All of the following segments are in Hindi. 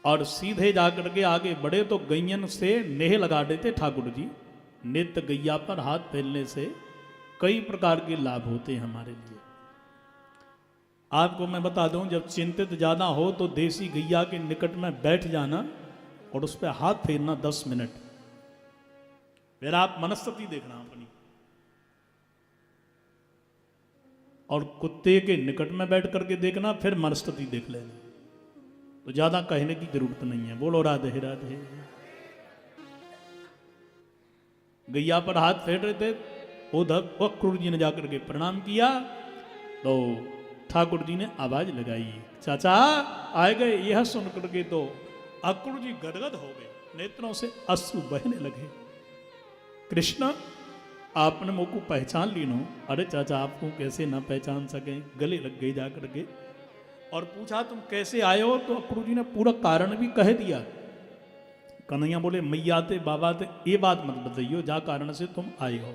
और सीधे जाकर के आगे बढ़े तो गैयन से नेह लगा देते ठाकुर जी। नित्य गैया पर हाथ फेरने से कई प्रकार के लाभ होते हैं हमारे लिए। आपको मैं बता दूं, जब चिंतित ज्यादा हो तो देसी गैया के निकट में बैठ जाना और उस पर हाथ फेरना 10 मिनट। फिर आप मनस्थिति देखना अपनी, और कुत्ते के निकट में बैठ करके देखना, फिर मनस्थिति देख लेना। तो ज्यादा कहने की जरूरत नहीं है। बोलो राधे राधे। गैया पर हाथ फेर रहे थे, उधर अक्रूर जी ने जाकर के प्रणाम किया तो ठाकुर जी ने आवाज लगाई, चाचा आए गए। यह सुन करके तो अक्रूर जी गदगद हो गए, नेत्रों से अश्रु बहने लगे। कृष्ण आपने मुझको पहचान ली नो? अरे चाचा आपको कैसे ना पहचान सके। गले लग गई जाकर के और पूछा तुम कैसे आए हो? तो अक्रूर जी ने पूरा कारण भी कह दिया। कन्हैया बोले मैया थे बाबा थे ये बात मत बताइयो जा कारण से तुम आए हो।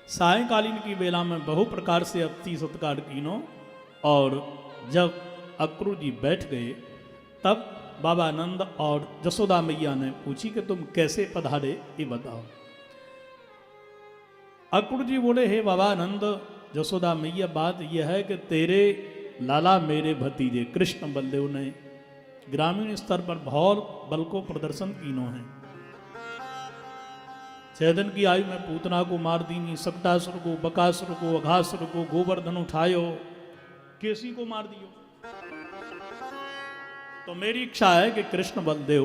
सायकालीन की बेला में बहु प्रकार से अति सत्कार कीनो, और जब अक्रूर जी बैठ गए तब बाबा नंद और जसोदा मैया ने पूछी कि तुम कैसे पधारे ये बताओ। अक्रूर जी बोले हे बाबा नंद जसोदा मैया, बात यह है कि तेरे लाला मेरे भतीजे कृष्ण बलदेव ने ग्रामीण स्तर पर बहुत बल को प्रदर्शन कीनो है। 6 दिन की आयु में पूतना को मार दीनी, सकटासुर को, बकासुर को, अघासुर को, गोवर्धन उठायो, केसी को मार दियो। तो मेरी इच्छा है कि कृष्ण बलदेव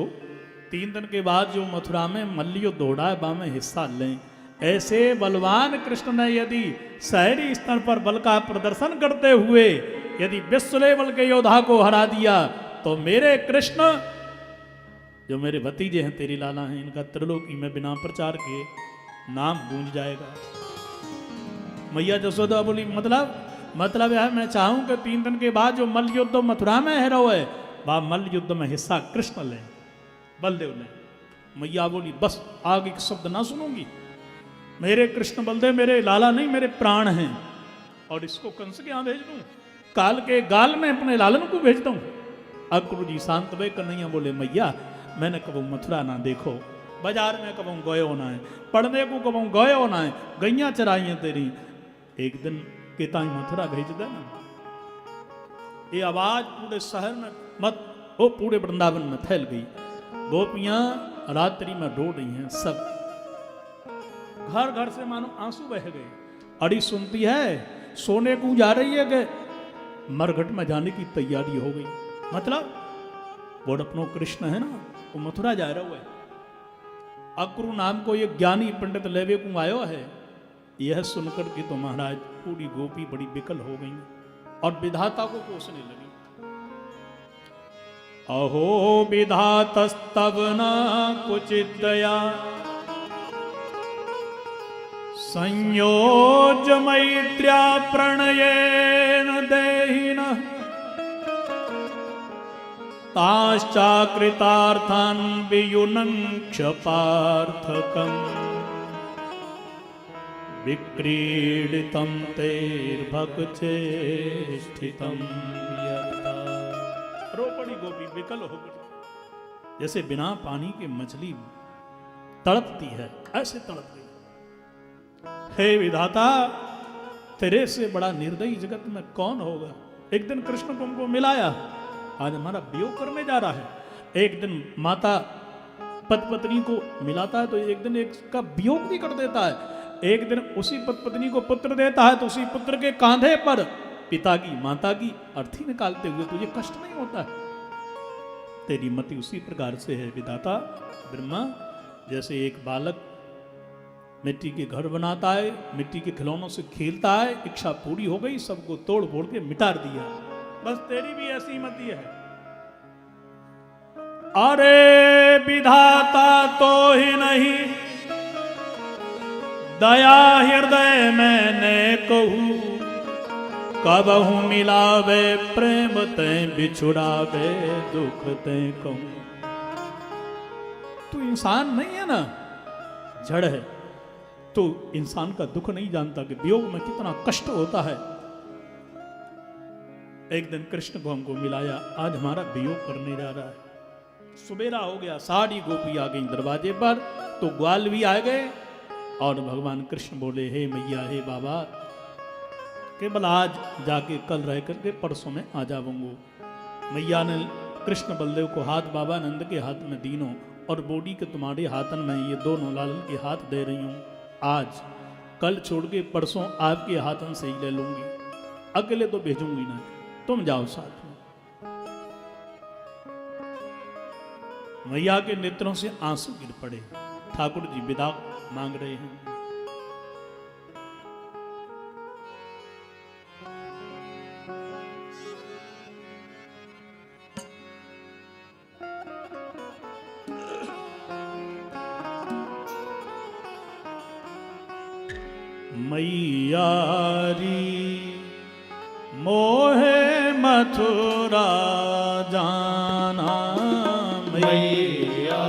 3 दिन के बाद जो मथुरा में मल्लियो दौड़ा है बा में हिस्सा लें। ऐसे बलवान कृष्ण ने यदि शहरी स्तर पर बल का प्रदर्शन करते हुए यदि विश्व लेवल के योद्धा को हरा दिया तो मेरे कृष्ण जो मेरे भतीजे हैं तेरी लाला हैं, इनका त्रिलोकी में बिना प्रचार के नाम गूंज जाएगा। मैया जसोदा बोली मतलब यह मैं चाहूं कि 3 दिन के बाद जो मल्ल युद्ध मथुरा में है है वह मल्ल युद्ध में हिस्सा कृष्ण लें, बलदेव लें। मैया बोली बस आगे के शब्द ना सुनूंगी। मेरे कृष्ण बलदेव मेरे लाला नहीं मेरे प्राण हैं, और इसको कंस के यहां भेज दूं, काल के गाल में अपने लालन को भेज दूं। अक्रूर जी शांत वे कन्हैया बोले मैया मैंने कबू मथुरा ना देखो, बाजार में कबू गयो ना है, पढ़ने को कबू गयो ना है, गैया चराई है तेरी, एक दिन केताई मथुरा भेज देना। ये आवाज पूरे शहर में मत वो पूरे वृंदावन में फैल गई। गोपियां रात्रि में रो रही हैं, सब घर घर से मानो आंसू बह गए। अड़ी सुनती है सोने को जा रही है कि मरघट में जाने की तैयारी हो गई। मतलब वो अपनो कृष्ण है ना वो मथुरा जा रहा है। अक्रूर नाम को ये ज्ञानी पंडित लेवे को आयो है। यह सुनकर के तो महाराज पूरी गोपी बड़ी विकल हो गई और विधाता को कोसने लगी। अहो विधातस्तव न कुचित दया संयोज मैत्र्या प्रणयेन देहिनः ताश्चाकृतार्थान् वियुनङ्क्ष पार्थकम् विक्रीडितं तैर्भक्चेष्टितं यथा। रो पड़ी गोपी विकल हो गई, जैसे बिना पानी के मछली तड़पती है ऐसे तड़प गई। हे विधाता तेरे से बड़ा निर्दयी जगत में कौन होगा। एक दिन कृष्ण तुमको मिलाया, आज हमारा वियोग करने जा रहा है। एक दिन माता पत्नी को मिलाता है तो एक दिन एक का वियोग भी कर देता है। एक दिन उसी पत्नी को पुत्र देता है तो उसी पुत्र के कांधे पर पिता की माता की अर्थी निकालते हुए तुझे कष्ट नहीं होता है। तेरी मति उसी प्रकार से है विधाता। ब्रह्मा जैसे एक बालक मिट्टी के घर बनाता है, मिट्टी के खिलौनों से खेलता है, इच्छा पूरी हो गई, सबको तोड़ फोड़ के मिटा दिया। बस तेरी भी ऐसी मति है। अरे विधाता तो ही नहीं दया हृदय मैंने कहूं, कबहू मिलावे प्रेम ते बिछुड़ावे दुख ते कहूं। तू इंसान नहीं है ना, जड़ है। तो इंसान का दुख नहीं जानता कि वियोग में कितना कष्ट होता है। एक दिन कृष्ण को हमको मिलाया, आज हमारा वियोग करने जा रहा है। सवेरा हो गया, सारी गोपी आ गई दरवाजे पर, तो ग्वाल भी आ गए। और भगवान कृष्ण बोले, हे मैया, हे बाबा, केवल आज जाके कल रह करके परसों में आ जाऊंगा। मैया ने कृष्ण बलदेव को हाथ बाबा नंद के हाथ में दीनों और बोडी के तुम्हारे हाथन में ये दोनों लालन के हाथ दे रही हूँ। आज कल छोड़ के परसों आपके हाथन से ही ले लूंगी, अकेले तो भेजूंगी ना, तुम जाओ साथ में। मैया के नेत्रों से आंसू गिर पड़े। ठाकुर जी विदा मांग रहे हैं। मैयारी मोहे मथुरा जाना, मैया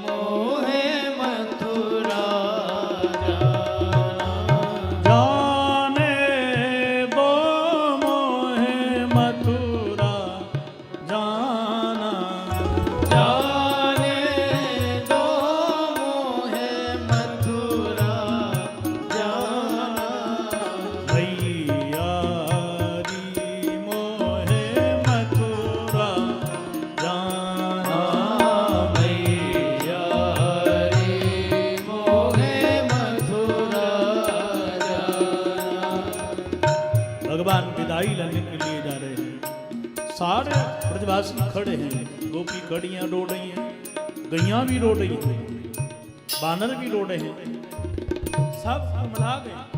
मोहे मथुरा जाना, जाने दो मोहे मथुरा जाना, जाने दो मोहे मथुरा जाना, मैयारी मोहे मथुरा जाना, मैया रे मोहे मथुरा जाना। भगवान विदाई लेने के लिए जा रहे हैं। सारे ब्रजवासी खड़े हैं, गोपी खड़ियां रो रही हैं, गैया भी रो रही हैं, बानर भी रो रहे हैं, सब कुमला गए।